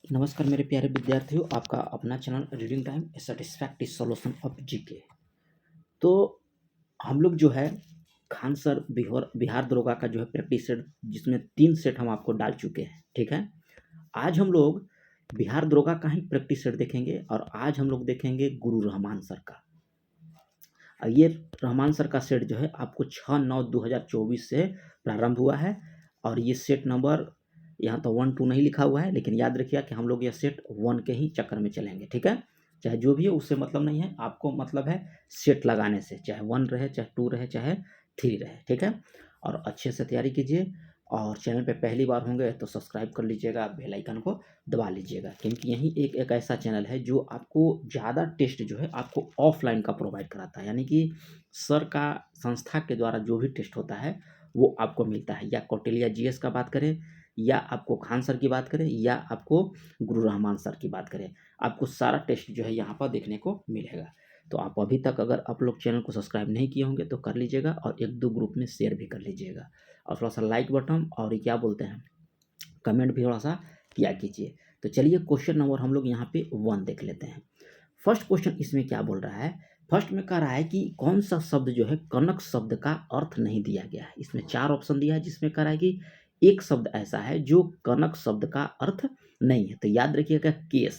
नमस्कार मेरे प्यारे विद्यार्थियों, आपका अपना channel reading time A satisfactory solution of GK. तो हम लोग जो है खान सर बिहार बिहार दरोगा का जो है प्रैक्टिस सेट, जिसमें 3 सेट हम आपको डाल चुके हैं। ठीक है, आज हम लोग बिहार दरोगा का ही प्रैक्टिस सेट देखेंगे और आज हम लोग देखेंगे गुरु रहमान सर का। ये रहमान सर का सेट जो है आपको 6/9/2024 से प्रारंभ हुआ है और ये सेट नंबर यहाँ तो 1 2 नहीं लिखा हुआ है, लेकिन याद रखिएगा कि हम लोग ये सेट 1 के ही चक्कर में चलेंगे। ठीक है, चाहे जो भी है उससे मतलब नहीं है, आपको मतलब है सेट लगाने से, चाहे 1 रहे, चाहे 2 रहे, चाहे 3 रहे। ठीक है, और अच्छे से तैयारी कीजिए और चैनल पे पहली बार होंगे तो सब्सक्राइब कर लीजिएगा, बेल आइकन को दबा लीजिएगा, क्योंकि यही एक ऐसा चैनल है जो आपको ज़्यादा टेस्ट जो है आपको ऑफलाइन का प्रोवाइड कराता है। यानी कि सर का संस्था के द्वारा जो भी टेस्ट होता है वो आपको मिलता है, या कौटिल्य जीएस का बात करें, या आपको खान सर की बात करें, या आपको गुरु रहमान सर की बात करें, आपको सारा टेस्ट जो है यहाँ पर देखने को मिलेगा। तो आप अभी तक अगर आप लोग चैनल को सब्सक्राइब नहीं किए होंगे तो कर लीजिएगा और 1 2 ग्रुप में शेयर भी कर लीजिएगा और थोड़ा सा लाइक बटन और क्या बोलते हैं कमेंट भी थोड़ा सा किया कीजिए। तो चलिए क्वेश्चन नंबर हम लोग यहाँ पे 1 देख लेते हैं। फर्स्ट क्वेश्चन इसमें क्या बोल रहा है, फर्स्ट में कह रहा है कि कौन सा शब्द जो है कनक शब्द का अर्थ नहीं दिया गया है। इसमें 4 ऑप्शन दिया है, जिसमें कह रहा है कि एक शब्द ऐसा है जो कनक शब्द का अर्थ नहीं है। तो याद रखिएगा केस,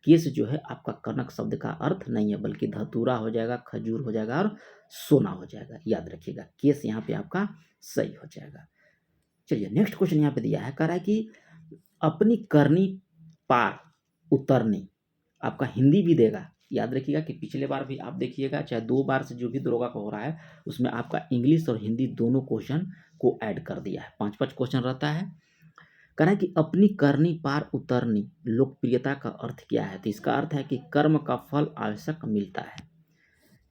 केस जो है आपका कनक शब्द का अर्थ नहीं है, बल्कि धतूरा हो जाएगा, खजूर हो जाएगा और सोना हो जाएगा। याद रखिएगा केस यहाँ पे आपका सही हो जाएगा। चलिए नेक्स्ट क्वेश्चन यहाँ पे दिया है, कह रहा है कि अपनी करनी पार उतरनी, आपका हिंदी भी देगा। याद रखिएगा कि पिछले बार भी आप देखिएगा, चाहे 2 बार से जो भी दरोगा का हो रहा है उसमें आपका इंग्लिश और हिंदी दोनों क्वेश्चन को ऐड कर दिया है। 5 क्वेश्चन रहता है। कह रहा है कि अपनी करनी पार उतरनी लोकप्रियता का अर्थ क्या है। तो इसका अर्थ है कि कर्म का फल आवश्यक मिलता है।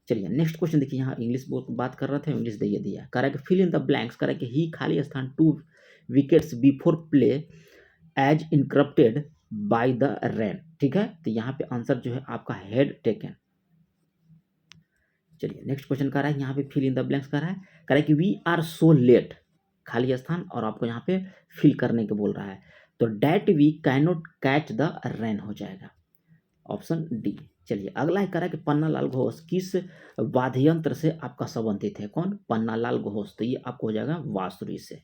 चलिए नेक्स्ट क्वेश्चन देखिए, यहाँ इंग्लिश बात कर रहे थे, इंग्लिश दे दिया। कह रहा है कि फिल इन द ब्लैंक्स, कह रहा है कि ही खाली स्थान 2 wickets before play as interrupted by the rain. ठीक है, तो यहाँ पे आंसर जो है आपका हेड टेकन। चलिए नेक्स्ट क्वेश्चन कर रहा है, यहाँ पे फिल इन द ब्लैंक्स कर रहा है, कह रहा है कि वी आर सो लेट, खाली स्थान, और आपको यहाँ पे फिल करने के बोल रहा है। तो that we cannot catch the rain हो जाएगा, ऑप्शन डी। चलिए अगला है, कह रहा है कि पन्नालाल घोष किस वाद्य यंत्र से आपका संबंधित है। कौन? पन्नालाल घोष। तो ये आपको हो जाएगा बांसुरी से।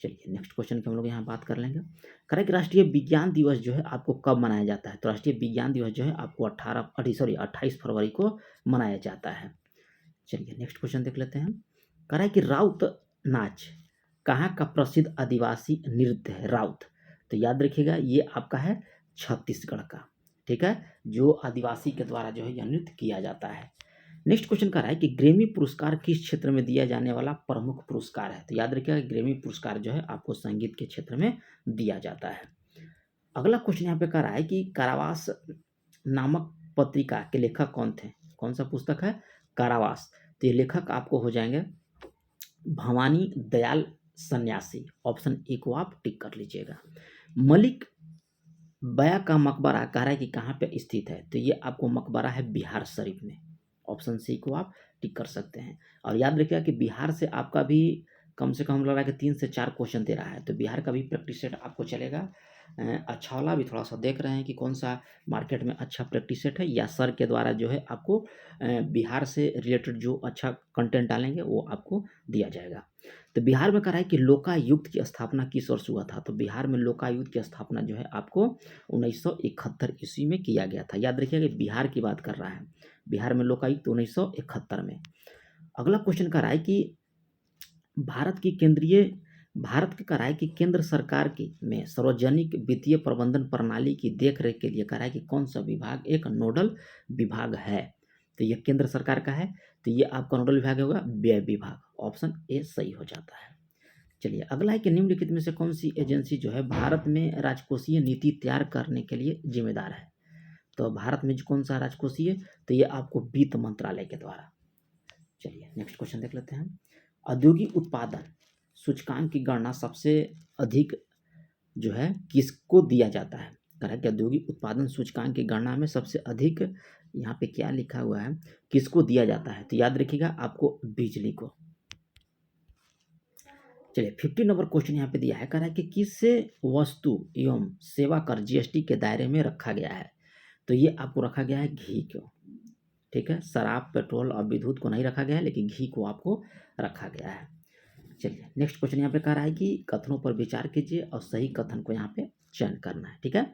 चलिए नेक्स्ट क्वेश्चन की हम लोग यहाँ बात कर लेंगे। कह रहा है कि राष्ट्रीय विज्ञान दिवस जो है आपको कब मनाया जाता है। तो राष्ट्रीय विज्ञान दिवस जो है आपको 28 फरवरी को मनाया जाता है। चलिए नेक्स्ट क्वेश्चन देख लेते हैं। कह रहा है कि राउत नाच कहाँ का प्रसिद्ध आदिवासी नृत्य है। राउत, तो याद रखिएगा ये आपका है छत्तीसगढ़ का। ठीक है, जो आदिवासी के द्वारा जो है यह नृत्य किया जाता है। नेक्स्ट क्वेश्चन कह रहा है कि ग्रैमी पुरस्कार किस क्षेत्र में दिया जाने वाला प्रमुख पुरस्कार है। तो याद रखिएगा ग्रैमी पुरस्कार जो है आपको संगीत के क्षेत्र में दिया जाता है। अगला क्वेश्चन यहाँ पे कह रहा है कि कारावास नामक पत्रिका के लेखक कौन थे। कौन सा पुस्तक है? कारावास। तो ये लेखक आपको हो जाएंगे भवानी दयाल सन्यासी। ऑप्शन ए को आप टिक कर लीजिएगा। मलिक बया का मकबरा कह रहा है कि कहाँ पे स्थित है। तो ये आपको मकबरा है बिहार शरीफ में। ऑप्शन सी को आप टिक कर सकते हैं। और याद रखिएगा कि बिहार से आपका भी कम से कम लग रहा है कि 3 से 4 क्वेश्चन दे रहा है, तो बिहार का भी प्रैक्टिस सेट आपको चलेगा। अच्छा वाला भी थोड़ा सा देख रहे हैं कि कौन सा मार्केट में अच्छा प्रैक्टिस सेट है, या सर के द्वारा जो है आपको बिहार से रिलेटेड जो अच्छा कंटेंट डालेंगे वो आपको दिया जाएगा। तो बिहार में कह रहा है कि लोकायुक्त की स्थापना किस वर्ष हुआ था। तो बिहार में लोकायुक्त की स्थापना जो है आपको 1971 ईस्वी में किया गया था। याद रखिएगा बिहार की बात कर रहा है, बिहार में लोकायुक्त 1971 में। अगला क्वेश्चन कह रहा है कि भारत के कह रहा है कि केंद्र सरकार की में सार्वजनिक वित्तीय प्रबंधन प्रणाली की देखरेख के लिए कह रहा है कि कौन सा विभाग एक नोडल विभाग है। तो ये केंद्र सरकार का है, तो ये आपका नोडल विभाग होगा व्यय विभाग। ऑप्शन ए सही हो जाता है। चलिए अगला है कि निम्नलिखित में से कौन सी एजेंसी जो है भारत में राजकोषीय नीति तैयार करने के लिए जिम्मेदार है। तो भारत में जो कौन सा राजकोषीय, तो ये आपको वित्त मंत्रालय के द्वारा। चलिए नेक्स्ट क्वेश्चन देख लेते हैं। औद्योगिक उत्पादन सूचकांक की गणना सबसे अधिक जो है किसको दिया जाता है। कह रहा है कि औद्योगिक उत्पादन सूचकांक की गणना में सबसे अधिक यहाँ पे क्या लिखा हुआ है, किसको दिया जाता है। तो याद रखिएगा आपको बिजली को। चलिए 50 नंबर क्वेश्चन यहाँ पे दिया है, कह रहा है कि किस वस्तु एवं सेवा कर जीएसटी के दायरे में रखा गया है। तो ये आपको रखा गया है घी को, ठीक है। शराब, पेट्रोल और विद्युत को नहीं रखा गया है, लेकिन घी को आपको रखा गया है। चलिए नेक्स्ट क्वेश्चन यहाँ पे कह रहा है कि कथनों पर विचार कीजिए और सही कथन को यहाँ पे चयन करना है, ठीक है।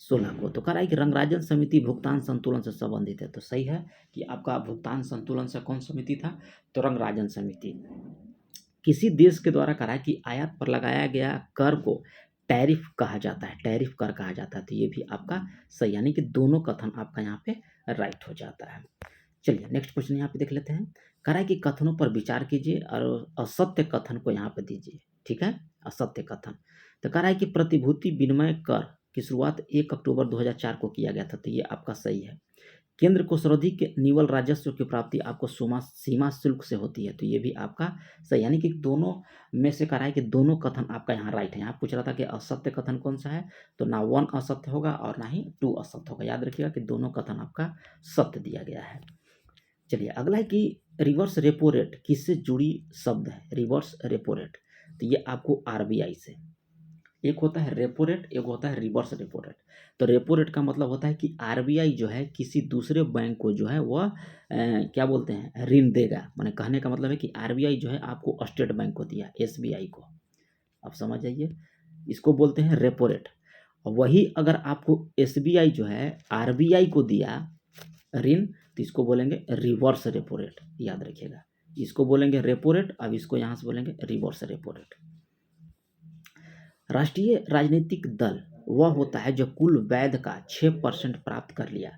16 को तो कह रहा है कि रंगराजन समिति भुगतान संतुलन से संबंधित है। तो सही है कि आपका भुगतान संतुलन से कौन समिति था, तो रंगराजन समिति। किसी देश के द्वारा कह रहा है कि आयात पर लगाया गया कर को टैरिफ कहा जाता है, टैरिफ कर कहा जाता है। तो ये भी आपका सही, यानी कि दोनों कथन आपका यहाँ पे राइट हो जाता है। चलिए नेक्स्ट क्वेश्चन यहाँ पे देख लेते हैं। कह रहा है कि कथनों पर विचार कीजिए और असत्य कथन को यहाँ पे दीजिए, ठीक है, असत्य कथन। तो कह रहा है कि प्रतिभूति विनिमय कर की शुरुआत 1 अक्टूबर 2004 को किया गया था। तो ये आपका सही है। केंद्र को सर्वाधिक निवल राजस्व की प्राप्ति आपको सीमा शुल्क से होती है। तो ये भी आपका सही, यानी कि दोनों में से कह रहा है कि दोनों कथन आपका यहाँ राइट है। यहाँ पूछ रहा था कि असत्य कथन कौन सा है, तो ना 1 असत्य होगा और ना ही 2 असत्य होगा। याद रखिएगा कि दोनों कथन आपका सत्य दिया गया है। चलिए अगला है कि रिवर्स रेपो रेट किससे जुड़ी शब्द है, रिवर्स रेपो रेट। तो ये आपको आरबीआई से, एक होता है रेपो रेट, एक होता है रिवर्स रेपो रेट। तो रेपो रेट का मतलब होता है कि आरबीआई जो है किसी दूसरे बैंक को जो है वह क्या बोलते हैं, ऋण देगा। माने कहने का मतलब है कि आरबीआई जो है आपको स्टेट बैंक को दिया, एसबीआई को, आप समझ जाइए, इसको बोलते हैं रेपो रेट। और वही अगर आपको एसबीआई जो है आरबीआई को दिया ऋण, तो इसको बोलेंगे रिवर्स रेपो रेट। याद रखिएगा, इसको बोलेंगे रेपो रेट, अब इसको यहाँ से बोलेंगे रिवर्स रेपो रेट। राष्ट्रीय राजनीतिक दल वह होता है जो कुल वैध का 6% प्राप्त कर लिया।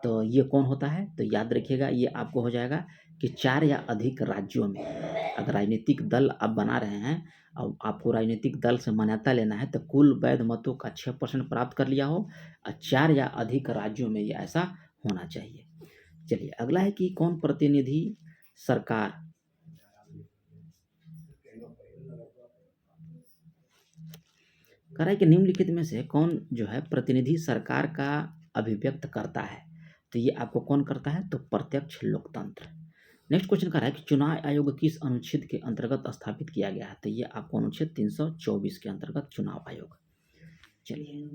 तो ये कौन होता है, तो याद रखिएगा ये आपको हो जाएगा कि 4 या अधिक राज्यों में अगर राजनीतिक दल आप बना रहे हैं और आपको राजनीतिक दल से मान्यता लेना है, तो कुल वैध मतों का 6% प्राप्त कर लिया हो और 4 या अधिक राज्यों में ये ऐसा होना चाहिए। चलिए अगला है कि कौन प्रतिनिधि सरकार कह रहा है कि निम्नलिखित में से कौन जो है प्रतिनिधि सरकार का अभिव्यक्त करता है। तो ये आपको कौन करता है, तो प्रत्यक्ष लोकतंत्र। नेक्स्ट क्वेश्चन कह रहा है कि चुनाव आयोग किस अनुच्छेद के अंतर्गत स्थापित किया गया है। तो ये आपको अनुच्छेद 324 के अंतर्गत चुनाव आयोग। चलिए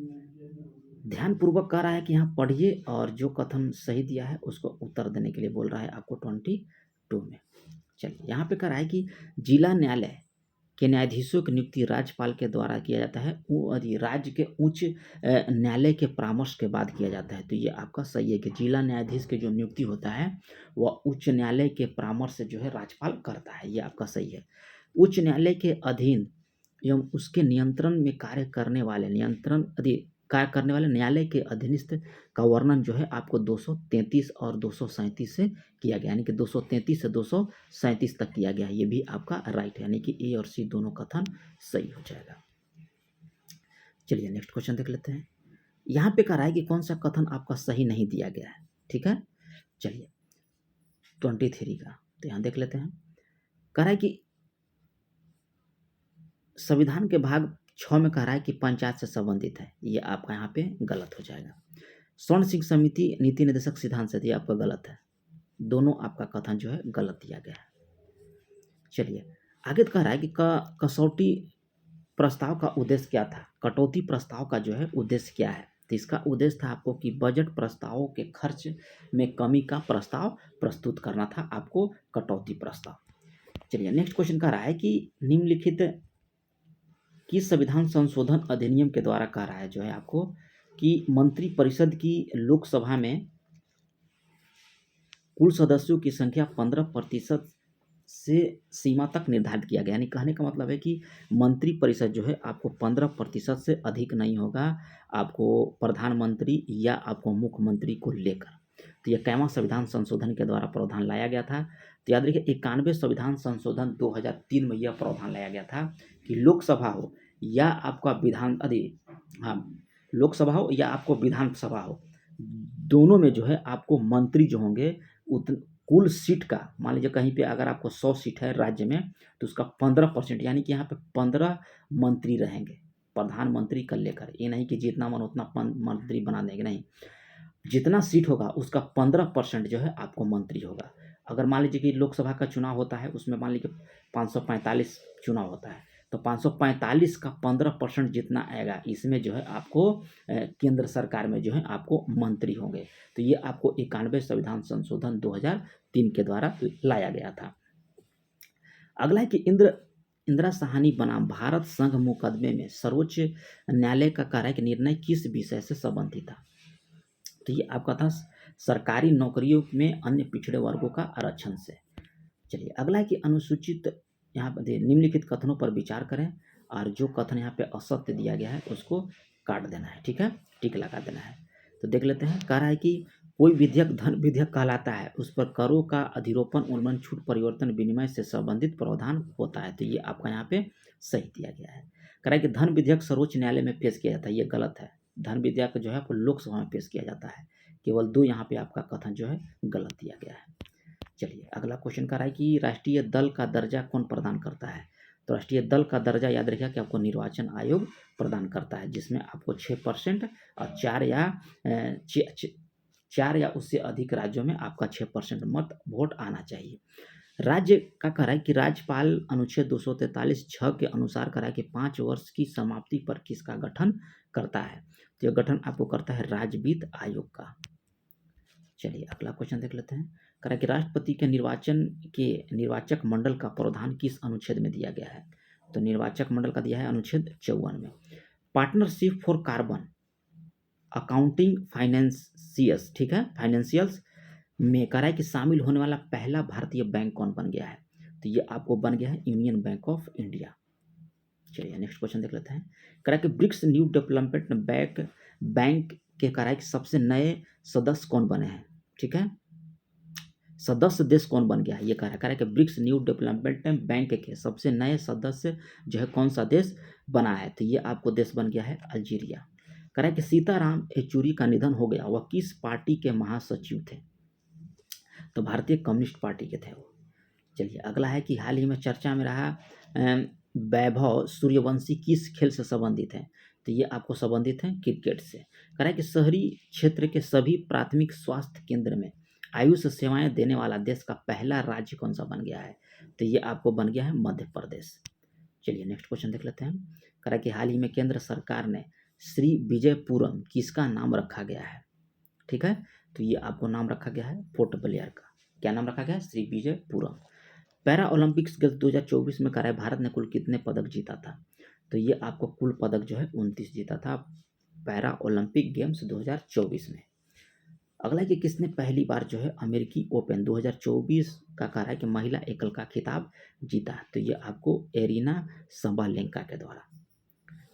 ध्यानपूर्वक कह रहा है कि यहाँ पढ़िए और जो कथन सही दिया है उसको उत्तर देने के लिए बोल रहा है आपको 22 में। चलिए यहाँ पे कह रहा है कि जिला न्यायालय के न्यायाधीशों की नियुक्ति राज्यपाल के द्वारा किया जाता है, वो राज्य के उच्च न्यायालय के परामर्श के बाद किया जाता है। तो ये आपका सही है कि जिला न्यायाधीश के जो नियुक्ति होता है वह उच्च न्यायालय के परामर्श से जो है राज्यपाल करता है। ये आपका सही है। उच्च न्यायालय के अधीन एवं उसके नियंत्रण में कार्य करने वाले न्यायालय के अधीनस्थ का वर्णन जो है आपको 233 और 237 से किया गया, यानी कि 233 से 237 तक किया गया है। ये भी आपका राइट है, यानी कि ए और सी दोनों कथन सही हो जाएगा। चलिए नेक्स्ट क्वेश्चन देख लेते हैं। यहाँ पे कह रहा है कि कौन सा कथन आपका सही नहीं दिया गया है, ठीक है। चलिए 23 का तो यहाँ देख लेते हैं। कह रहा है कि संविधान के भाग 6 में कह रहा है कि पंचायत से संबंधित है। ये आपका यहाँ पे गलत हो जाएगा। स्वर्ण सिंह समिति नीति निर्देशक सिद्धांत से, ये आपका गलत है। दोनों आपका कथन जो है गलत दिया गया है। चलिए आगे कह रहा है कि कसौटी प्रस्ताव का उद्देश्य क्या था। कटौती प्रस्ताव का जो है उद्देश्य क्या है, तो इसका उद्देश्य था आपको कि बजट प्रस्तावों के खर्च में कमी का प्रस्ताव प्रस्तुत करना था, आपको कटौती प्रस्ताव। चलिए नेक्स्ट क्वेश्चन कह रहा है कि निम्नलिखित किस संविधान संशोधन अधिनियम के द्वारा कह रहा है जो है आपको कि मंत्रिपरिषद की लोकसभा में कुल सदस्यों की संख्या 15% से सीमा तक निर्धारित किया गया। यानी कहने का मतलब है कि मंत्रिपरिषद जो है आपको 15% से अधिक नहीं होगा, आपको प्रधानमंत्री या आपको मुख्यमंत्री को लेकर। तो यह 91वां संविधान संशोधन के द्वारा प्रावधान लाया गया था। तो याद रखिए 91वें संविधान संशोधन 2003 में यह प्रावधान लाया गया था कि लोकसभा हो या आपका लोकसभा हो या आपको विधानसभा हो, दोनों में जो है आपको मंत्री जो होंगे कुल सीट का, मान लीजिए कहीं पे अगर आपको 100 सीट है राज्य में, तो उसका 15%, यानी कि यहाँ पे 15 मंत्री रहेंगे प्रधानमंत्री का लेकर। ये नहीं कि जितना मन उतना मंत्री बना देंगे, नहीं, जितना सीट होगा उसका 15% जो है आपको मंत्री होगा। अगर मान लीजिए कि लोकसभा का चुनाव होता है, उसमें मान लीजिए 545 चुनाव होता है, तो 545 का 15% जितना आएगा इसमें जो है आपको केंद्र सरकार में जो है आपको मंत्री होंगे। तो ये आपको 91 संविधान संशोधन 2003 के द्वारा लाया गया था। अगला है कि इंदिरा साहनी बनाम भारत संघ मुकदमे में सर्वोच्च न्यायालय का कार्य कि निर्णय किस विषय से संबंधित था। तो ये आपका था सरकारी नौकरियों में अन्य पिछड़े वर्गों का आरक्षण से। चलिए अगला है कि अनुसूचित यहाँ पर निम्नलिखित कथनों पर विचार करें और जो कथन यहाँ पे असत्य दिया गया है उसको काट देना है, ठीक है, टिक लगा देना है। तो देख लेते हैं। कह रहा है कि कोई विधेयक धन विधेयक कहलाता है उस पर करों का अधिरोपण उन्मूलन छूट परिवर्तन विनिमय से संबंधित प्रावधान होता है। तो ये आपका यहाँ पे सही दिया गया है। कह रहा है कि धन विधेयक सर्वोच्च न्यायालय में पेश किया जाता है, ये गलत है। धन विधेयक जो है आपको लोकसभा में पेश किया जाता है। केवल 2 यहाँ पे आपका कथन जो है गलत दिया गया है। चलिए अगला क्वेश्चन कर रहा है कि राष्ट्रीय दल का दर्जा कौन प्रदान करता है। तो राष्ट्रीय दल का दर्जा याद रखिएगा कि आपको निर्वाचन आयोग प्रदान करता है, जिसमें आपको 6% और 4 या उससे अधिक राज्यों में आपका 6% मत वोट आना चाहिए। राज्य का कह रहा है कि राज्यपाल अनुच्छेद 243(6) के अनुसार कह रहा है कि 5 वर्ष की समाप्ति पर किसका गठन करता है। तो यह गठन आपको करता है राज्यवित्त आयोग का। चलिए अगला क्वेश्चन देख लेते हैं। कह रहा है कि राष्ट्रपति के निर्वाचक मंडल का प्रावधान किस अनुच्छेद में दिया गया है। तो निर्वाचक मंडल का दिया है अनुच्छेद 54 में। पार्टनरशिप फॉर कार्बन अकाउंटिंग फाइनेंसियस, ठीक है, फाइनेंशियल्स में कह रहा है कि शामिल होने वाला पहला भारतीय बैंक कौन बन गया है। तो ये आपको बन गया है यूनियन बैंक ऑफ इंडिया। चलिए नेक्स्ट क्वेश्चन देख लेते हैं। कह रहा है कि ब्रिक्स न्यू डेवलपमेंट बैंक के कह रहा है कि सबसे नए सदस्य कौन बने हैं, ठीक है, सदस्य देश कौन बन गया है। ये कह रहा है कि ब्रिक्स न्यू डेवलपमेंट बैंक के सबसे नए सदस्य जो है कौन सा देश बना है। तो ये आपको देश बन गया है अल्जीरिया। कह रहा है कि सीताराम येचुरी का निधन हो गया, वह किस पार्टी के महासचिव थे। तो भारतीय कम्युनिस्ट पार्टी के थे वो। चलिए अगला है कि हाल ही में चर्चा में रहा वैभव सूर्यवंशी किस खेल से संबंधित है। तो ये आपको संबंधित है क्रिकेट से। कह रहा है कि शहरी क्षेत्र के सभी प्राथमिक स्वास्थ्य केंद्र में आयुष सेवाएं देने वाला देश का पहला राज्य कौन सा बन गया है। तो ये आपको बन गया है मध्य प्रदेश। चलिए नेक्स्ट क्वेश्चन देख लेते हैं। कह रहा है कि हाल ही में केंद्र सरकार ने श्री विजयपुरम किसका नाम रखा गया है, ठीक है। तो ये आपको नाम रखा गया है पोर्ट ब्लेयर का। क्या नाम रखा गया है, श्री विजयपुरम। पैरा ओलंपिक्स 2024 में कह रहा है भारत ने कुल कितने पदक जीता था। तो ये आपको कुल पदक जो है 29 जीता था पैरा ओलंपिक गेम्स 2024 में। अगला कि किसने पहली बार जो है अमेरिकी ओपन 2024 का कह रहा है कि महिला एकल का खिताब जीता। तो ये आपको एरिना सबालेंका के द्वारा।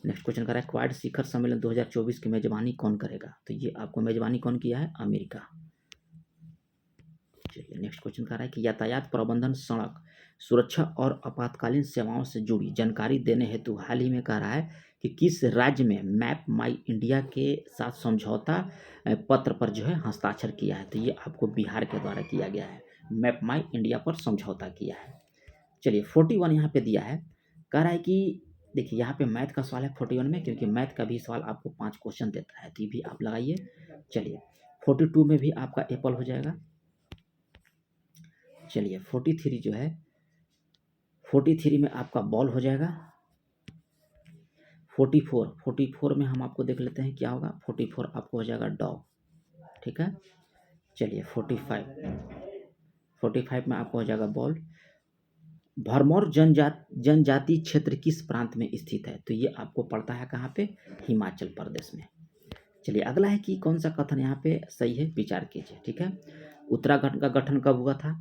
नेक्स्ट क्वेश्चन कर रहा है क्वाड शिखर सम्मेलन 2024 की मेजबानी कौन करेगा। तो ये आपको मेजबानी कौन किया है, अमेरिका। चलिए नेक्स्ट क्वेश्चन कर रहा है कि यातायात प्रबंधन सड़क सुरक्षा और आपातकालीन सेवाओं से जुड़ी जानकारी देने हेतु हाल ही में कह रहा है कि किस राज्य में मैप माई इंडिया के साथ समझौता पत्र पर जो है हस्ताक्षर किया है। तो ये आपको बिहार के द्वारा किया गया है, मैप माई इंडिया पर समझौता किया है। चलिए 41 यहाँ पे दिया है। कह रहा है कि देखिए यहाँ पे मैथ का सवाल है 41 में, क्योंकि मैथ का भी सवाल आपको 5 क्वेश्चन देता है, तो ये भी आप लगाइए। चलिए 42 में भी आपका एप्पल हो जाएगा। चलिए 43 जो है 43 में आपका बॉल हो जाएगा। 44 में हम आपको देख लेते हैं क्या होगा। 44 आपको हो जाएगा डॉग, ठीक है। चलिए 45 में आपको हो जाएगा बॉल। भरमौर जनजाति क्षेत्र किस प्रांत में स्थित है। तो ये आपको पड़ता है कहाँ पे, हिमाचल प्रदेश में। चलिए अगला है कि कौन सा कथन यहाँ पे सही है, विचार कीजिए, ठीक है। उत्तराखंड का गठन कब हुआ था।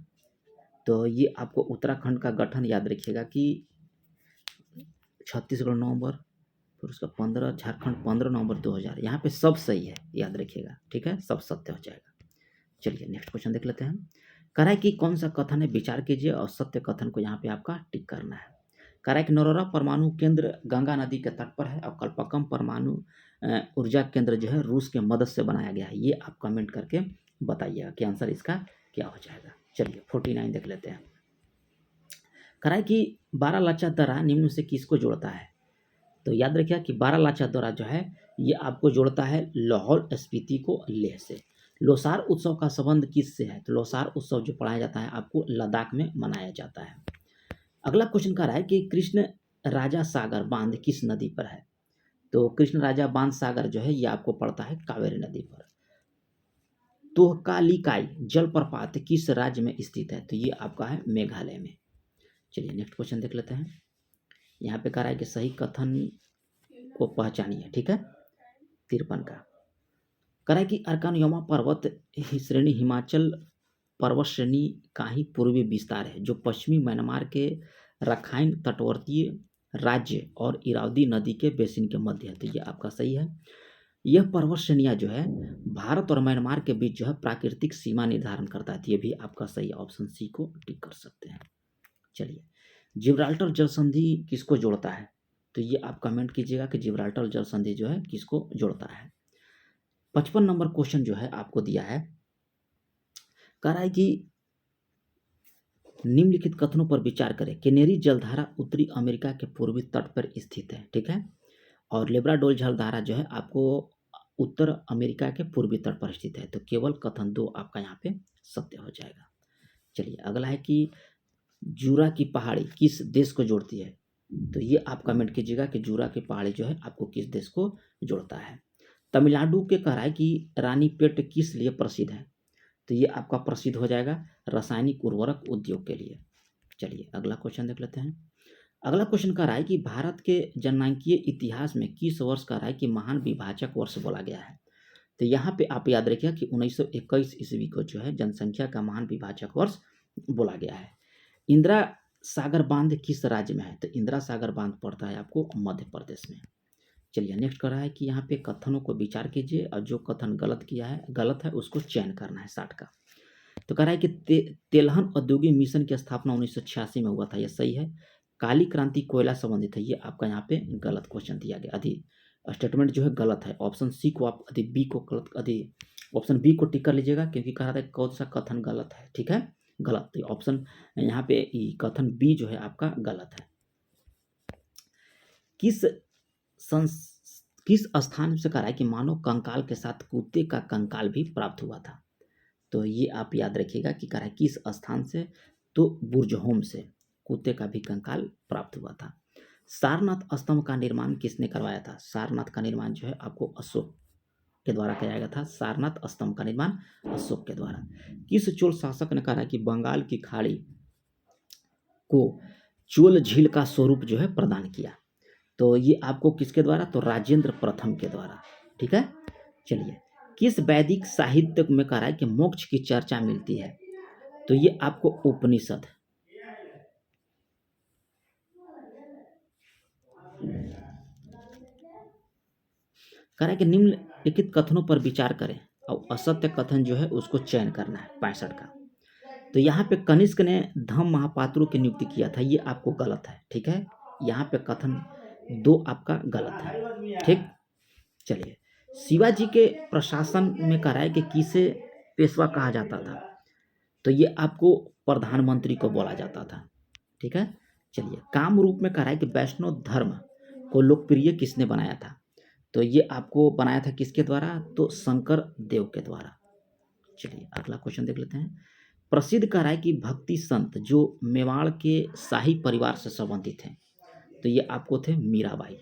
तो ये आपको उत्तराखंड का गठन याद रखिएगा कि छत्तीसगढ़ नवंबर, फिर उसका 15, झारखंड 15 नवंबर 2000। यहाँ पे सब सही है, याद रखिएगा, ठीक है, सब सत्य हो जाएगा। चलिए नेक्स्ट क्वेश्चन देख लेते हैं। कह रहा है कि कौन सा कथन है, विचार कीजिए और सत्य कथन को यहाँ पे आपका टिक करना है। कह रहा है कि नरोरा परमाणु केंद्र गंगा नदी के तट पर है और कल्पक्कम परमाणु ऊर्जा केंद्र जो है रूस के मदद से बनाया गया है। ये आप कमेंट करके बताइएगा कि आंसर इसका क्या हो जाएगा। चलिए 49 देख लेते हैं। कह रहा है कि बारालाचा दर्रा निम्न से किसको जोड़ता है। तो याद रखिए कि बारालाचा दर्रा जो है ये आपको जोड़ता है लाहौल स्पीति को लेह से। लोसार उत्सव का संबंध किससे है। तो लोसार उत्सव जो पढ़ाया जाता है आपको लद्दाख में मनाया जाता है। अगला क्वेश्चन कह रहा है कि कृष्ण राजा सागर बांध किस नदी पर है? तो कृष्ण राजा बांध सागर जो है ये आपको पड़ता है कावेरी नदी पर। तोहकालीकाई जलप्रपात किस राज्य में स्थित है? तो ये आपका है मेघालय में। चलिए नेक्स्ट क्वेश्चन देख लेते हैं। यहाँ पे कह रहा है कि सही कथन को पहचानिए, ठीक है। 53 का कह रहा है कि अर्कानयमा पर्वत श्रेणी हिमाचल पर्वत श्रेणी का ही पूर्वी विस्तार है जो पश्चिमी म्यांमार के रखाइन तटवर्तीय राज्य और इरावदी नदी के बेसिन के मध्य है। तो ये आपका सही है। यह पर्वत श्रेणियाँ जो है भारत और म्यांमार के बीच जो है प्राकृतिक सीमा निर्धारण करता है। तो ये भी आपका सही, ऑप्शन सी को टिक कर सकते हैं। चलिए, जिब्राल्टर जल संधि किसको जोड़ता है? तो ये आप कमेंट कीजिएगा कि जिब्राल्टर जल संधि जो है किसको जोड़ता है। 55 नंबर क्वेश्चन जो है आपको दिया है, कह रहा है कि निम्नलिखित कथनों पर विचार करें। कैनेरी जलधारा उत्तरी अमेरिका के पूर्वी तट पर स्थित है, ठीक है, और लेब्राडोर जलधारा जो है आपको उत्तर अमेरिका के पूर्वी तट पर स्थित है। तो केवल कथन 2 आपका यहाँ पे सत्य हो जाएगा। चलिए, अगला है कि जूरा की पहाड़ी किस देश को जोड़ती है? तो ये आप कमेंट कीजिएगा कि जूरा की पहाड़ी जो है आपको किस देश को जोड़ता है। तमिलनाडु के कह रहा है कि रानीपेट किस लिए प्रसिद्ध है? तो ये आपका प्रसिद्ध हो जाएगा रासायनिक उर्वरक उद्योग के लिए। चलिए, अगला क्वेश्चन देख लेते हैं। अगला क्वेश्चन कह रहा है कि भारत के जननांकीय इतिहास में किस वर्ष कह रहा है कि महान विभाजक वर्ष बोला गया है? तो यहाँ पे आप याद रखिएगा कि 1921 ईस्वी को जो है जनसंख्या का महान विभाजक वर्ष बोला गया है। इंदिरा सागर बांध किस राज्य में है? तो इंदिरा सागर बांध पड़ता है आपको मध्य प्रदेश में। चलिए, नेक्स्ट कर रहा है कि यहाँ पे कथनों को विचार कीजिए और जो कथन गलत है उसको चयन करना है 60 का। तो कह रहा है कि तेलहन औद्योगिक मिशन की स्थापना 1986 में हुआ था, यह सही है। काली क्रांति कोयला संबंधित है, ये आपका यहाँ पे गलत क्वेश्चन दिया गया। अधि स्टेटमेंट जो है गलत है। ऑप्शन सी को आप ऑप्शन बी को टिक कर लीजिएगा क्योंकि कह रहा था कौन सा कथन गलत है, ठीक है, गलत। तो ऑप्शन यहाँ पे कथन बी जो है आपका गलत है। किस स्थान से कह रहा है कि मानव कंकाल के साथ कुत्ते का कंकाल भी प्राप्त हुआ था? तो ये आप याद रखिएगा कि कह रहा है किस स्थान से? तो बुर्जहोम से कुत्ते का भी कंकाल प्राप्त हुआ था। सारनाथ स्तंभ का निर्माण किसने करवाया था? सारनाथ का निर्माण जो है आपको अशोक के द्वारा किया गया था। सारनाथ स्तंभ का निर्माण अशोक के द्वारा। किस चोल शासक ने कहा कि बंगाल की खाड़ी को चोल झील का स्वरूप जो है प्रदान किया? तो ये आपको किसके द्वारा? तो राजेंद्र प्रथम के द्वारा, ठीक है। चलिए, किस वैदिक साहित्य में कह रहा है कि मोक्ष की चर्चा मिलती है? तो ये आपको उपनिषद। कह रहा है कि निम्नलिखित कथनों पर विचार करें और असत्य कथन जो है उसको चयन करना है 65 का। तो यहाँ पे कनिष्क ने धम्म महापात्रों की नियुक्ति किया था, ये आपको गलत है, ठीक है। यहाँ पे कथन 2 आपका गलत है, ठीक। चलिए, शिवाजी के प्रशासन में कह रहा है कि किसे पेशवा कहा जाता था? तो ये आपको प्रधानमंत्री को बोला जाता था, ठीक है। चलिए, काम रूप में कह रहा है कि वैष्णव धर्म को लोकप्रिय किसने बनाया था? तो ये आपको बनाया था किसके द्वारा? तो शंकर देव के द्वारा। चलिए, अगला क्वेश्चन देख लेते हैं। प्रसिद्ध कह रहा है कि भक्ति संत जो मेवाड़ के शाही परिवार से संबंधित हैं, तो ये आपको थे मीराबाई।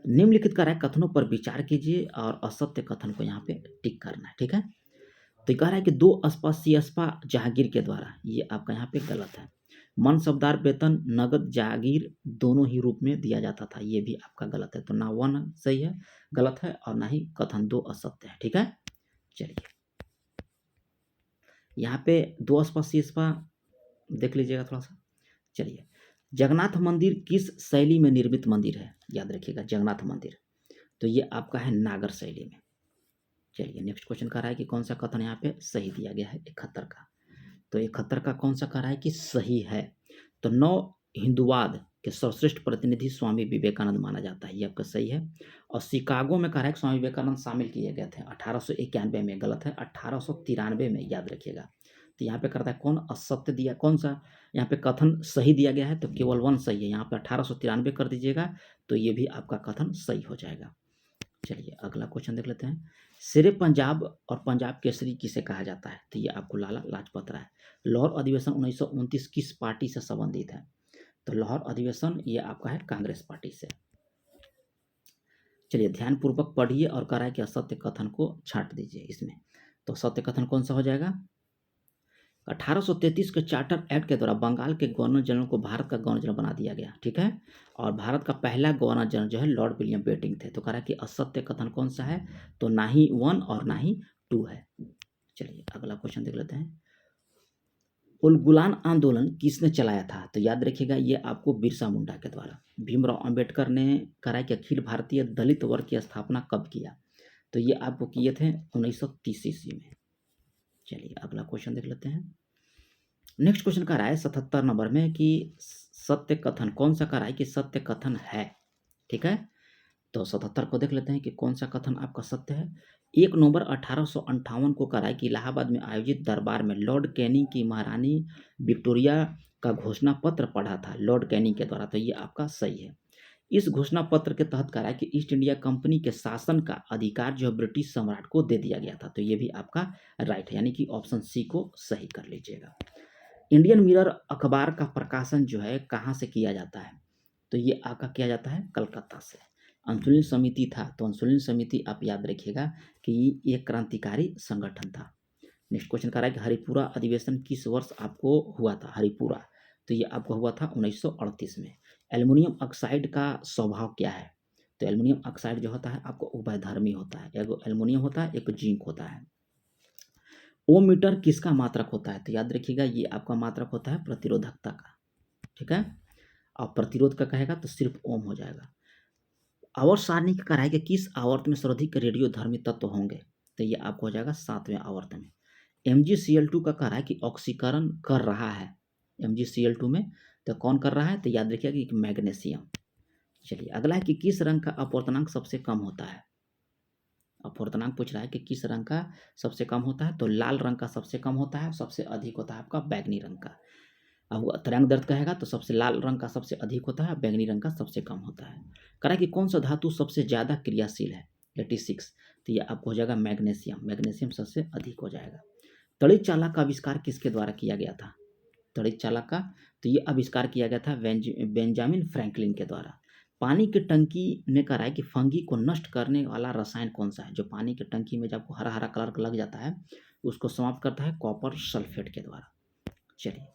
निम्नलिखित कह रहा है कथनों पर विचार कीजिए और असत्य कथन को यहाँ पे टिक करना है, ठीक है। तो कह रहा है कि 2 अस्पा सियस्पा जहांगीर के द्वारा, ये आपका यहाँ पे गलत है। मनसबदार वेतन नगद जागीर दोनों ही रूप में दिया जाता था, ये भी आपका गलत है। तो ना 1 सही है, गलत है, और ना ही कथन 2 असत्य है, ठीक है। चलिए, यहाँ पे 2 अस्पा सियस्पा देख लीजिएगा थोड़ा सा। चलिए, जगन्नाथ मंदिर किस शैली में निर्मित मंदिर है? याद रखिएगा, जगन्नाथ मंदिर तो ये आपका है नागर शैली में। चलिए, नेक्स्ट क्वेश्चन कह रहा है कि कौन सा कथन यहाँ पे सही दिया गया है? 71 का। तो 71 का कौन सा कह रहा है कि सही है? तो नव हिंदुवाद के सर्वश्रेष्ठ प्रतिनिधि स्वामी विवेकानंद माना जाता है, ये आपका सही है। और शिकागो में कह रहा है कि स्वामी विवेकानंद शामिल किए गए थे 1891 में, गलत है, 1893 में, याद रखिएगा। तो यहाँ पे करता है कौन असत्य दिया, कौन सा यहाँ पे कथन सही दिया गया है? तो केवल 1 सही है, यहाँ पे 1893 कर दीजिएगा तो ये भी आपका कथन सही हो जाएगा। चलिए, अगला क्वेश्चन देख लेते हैं। शेरे पंजाब और पंजाब केसरी किसे कहा जाता है? तो ये आपको लाला लाजपत राय। लाहौर अधिवेशन 1929 किस पार्टी से संबंधित है? तो लाहौर अधिवेशन ये आपका है कांग्रेस पार्टी से। चलिए ध्यानपूर्वक पढ़िए और कराए कि असत्य कथन को छांट दीजिए इसमें। तो सत्य कथन कौन सा हो जाएगा? 1833 के चार्टर एक्ट के द्वारा बंगाल के गवर्नर जनरल को भारत का गवर्नर जनरल बना दिया गया, ठीक है। और भारत का पहला गवर्नर जनरल जो है लॉर्ड विलियम बेंटिंक थे। तो कह रहा है कि असत्य कथन कौन सा है? तो ना ही 1 और ना ही 2 है। चलिए अगला क्वेश्चन देख लेते हैं। उलगुलान आंदोलन किसने चलाया था? तो याद रखिएगा ये आपको बिरसा मुंडा के द्वारा। भीमराव अंबेडकर ने कहा कि अखिल भारतीय दलित वर्ग की स्थापना कब किया? तो ये आपको किए थे 1930 ईस्वी में। चलिए अगला क्वेश्चन देख लेते हैं। नेक्स्ट क्वेश्चन कह रहा है 77 नंबर में कि सत्य कथन कौन सा कह रहा है कि सत्य कथन है, ठीक है। तो 77 को देख लेते हैं कि कौन सा कथन आपका सत्य है। 1 नवंबर 1858 को कहा है कि इलाहाबाद में आयोजित दरबार में लॉर्ड कैनिंग की महारानी विक्टोरिया का घोषणा पत्र पढ़ा था लॉर्ड कैनिंग के द्वारा। तो ये आपका सही है। इस घोषणा पत्र के तहत कहा है कि ईस्ट इंडिया कंपनी के शासन का अधिकार जो है ब्रिटिश सम्राट को दे दिया गया था। तो ये भी आपका राइट है, यानी कि ऑप्शन सी को सही कर लीजिएगा। इंडियन मिरर अखबार का प्रकाशन जो है कहाँ से किया जाता है? तो ये आपका किया जाता है कलकत्ता से। अंसुलिन समिति था, तो अंसुलिन समिति आप याद रखिएगा कि ये क्रांतिकारी संगठन था। नेक्स्ट क्वेश्चन कह रहा है कि हरिपुरा अधिवेशन किस वर्ष आपको हुआ था? हरिपुरा, तो ये आपको हुआ था 1938 में। एल्युमिनियम ऑक्साइड का स्वभाव क्या है? तो एल्युमिनियम ऑक्साइड जो होता है आपको उभयधर्मी होता है, एक एल्युमिनियम होता है एक जिंक होता है। ओम मीटर किसका मात्रक होता है? तो याद रखिएगा ये आपका मात्रक होता है प्रतिरोधकता का, ठीक है। और प्रतिरोध का कहेगा तो सिर्फ ओम हो जाएगा। आवर्त सारणी का कह रहा है कि किस आवर्त में सर्वाधिक रेडियोधर्मी तत्व होंगे? तो ये आपको हो जाएगा 7वें आवर्त में। MgCl2 का कह रहा है कि ऑक्सीकरण कर रहा है MgCl2 में, तो कौन कर रहा है? तो याद रखिएगा कि मैग्नीशियम। चलिए अगला है कि किस रंग का अपवर्तनांक सबसे कम होता है? अपवर्तनांक पूछ रहा है कि किस रंग का सबसे कम होता है? तो लाल रंग का सबसे कम होता है, सबसे अधिक होता है आपका बैंगनी रंग का। अब तरंग दर्द कहेगा तो सबसे लाल रंग का सबसे अधिक होता है, बैंगनी रंग का सबसे कम होता है। कह रहा है कि कौन सा धातु सबसे ज़्यादा क्रियाशील है? 86, तो ये आपको हो जाएगा मैग्नीशियम। मैग्नीशियम सबसे अधिक हो जाएगा। तड़ित चालक का आविष्कार किसके द्वारा किया गया था? तड़ित चालक का, तो ये आविष्कार किया गया था बेंजामिन फ्रैंकलिन के द्वारा। पानी की टंकी में कह रहा है कि फंगी को नष्ट करने वाला रसायन कौन सा है? जो पानी की टंकी में जब हरा हरा कलर लग जाता है उसको समाप्त करता है कॉपर सल्फेट के द्वारा। चलिए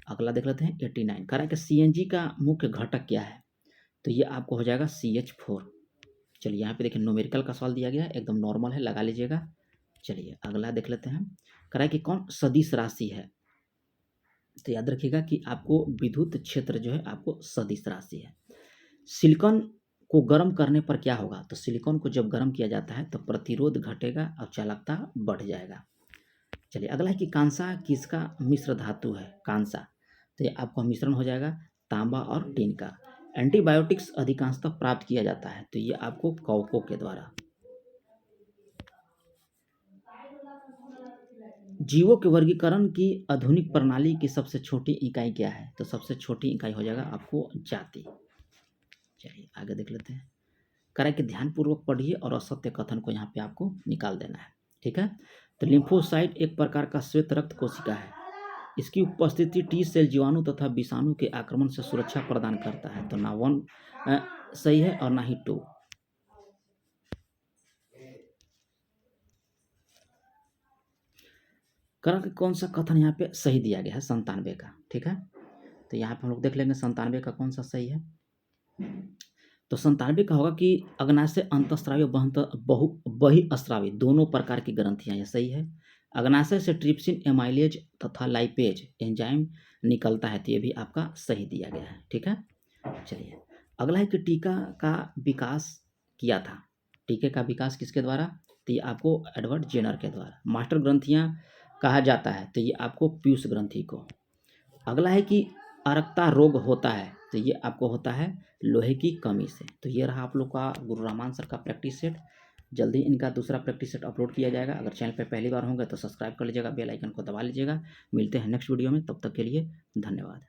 अगला देख लेते हैं 89। कह रहा है कि CNG का मुख्य घटक क्या है? तो ये आपको हो जाएगा CH4। चलिए यहाँ पे देखिए न्यूमेरिकल का सवाल दिया गया है, एकदम नॉर्मल है, लगा लीजिएगा। चलिए अगला देख लेते हैं। कह रहा है कि कौन सदिश राशि है? तो याद रखिएगा कि आपको विद्युत क्षेत्र जो है आपको सदिश राशि है। सिलिकॉन को गर्म करने पर क्या होगा? तो सिलिकॉन को जब गर्म किया जाता है तो प्रतिरोध घटेगा और चालकता बढ़ जाएगा। चलिए अगला है कि कांसा किसका मिश्र धातु है? कांसा, तो ये आपका मिश्रण हो जाएगा तांबा और टिन का। एंटीबायोटिक्स अधिकांशतः प्राप्त किया जाता है, तो ये आपको कवकों के द्वारा। जीवों के वर्गीकरण की आधुनिक प्रणाली की सबसे छोटी इकाई क्या है? तो सबसे छोटी इकाई हो जाएगा आपको जाति। चलिए आगे देख लेते हैं। कह रहा है कि ध्यानपूर्वक पढ़िए और असत्य कथन को यहाँ पे आपको निकाल देना है, ठीक है। तो लिम्फोसाइट एक प्रकार का श्वेत रक्त कोशिका है। इसकी उपस्थिति टी सेल जीवाणु तथा विषाणु के आक्रमण से सुरक्षा प्रदान करता है। तो ना 1 सही है और ना ही 2। करा कि कौन सा कथन यहाँ पे सही दिया गया है? 97 का, ठीक है। तो यहाँ पे हम लोग देख लेंगे 97 का कौन सा सही है। तो 97 का होगा कि अग्नाशय अंतःस्रावी बहिःस्रावी दोनों प्रकार की ग्रंथियां, ये सही है। अग्नाशय से ट्रिप्सिन एमाइलेज तथा लाइपेज एंजाइम निकलता है, तो ये भी आपका सही दिया गया है, ठीक है। चलिए अगला है कि टीका का विकास किया था। टीके का विकास किसके द्वारा? तो ये आपको एडवर्ड जेनर के द्वारा। मास्टर ग्रंथियां कहा जाता है, तो ये आपको पीयूष ग्रंथि को। अगला है कि अरक्ता रोग होता है, तो ये आपको होता है लोहे की कमी से। तो ये रहा आप लोग का गुरु रहमान सर का प्रैक्टिस सेट। जल्दी इनका दूसरा प्रैक्टिस सेट अपलोड किया जाएगा। अगर चैनल पर पहली बार होंगे तो सब्सक्राइब कर लीजिएगा, बेल आइकन को दबा लीजिएगा। मिलते हैं नेक्स्ट वीडियो में, तब तक के लिए धन्यवाद।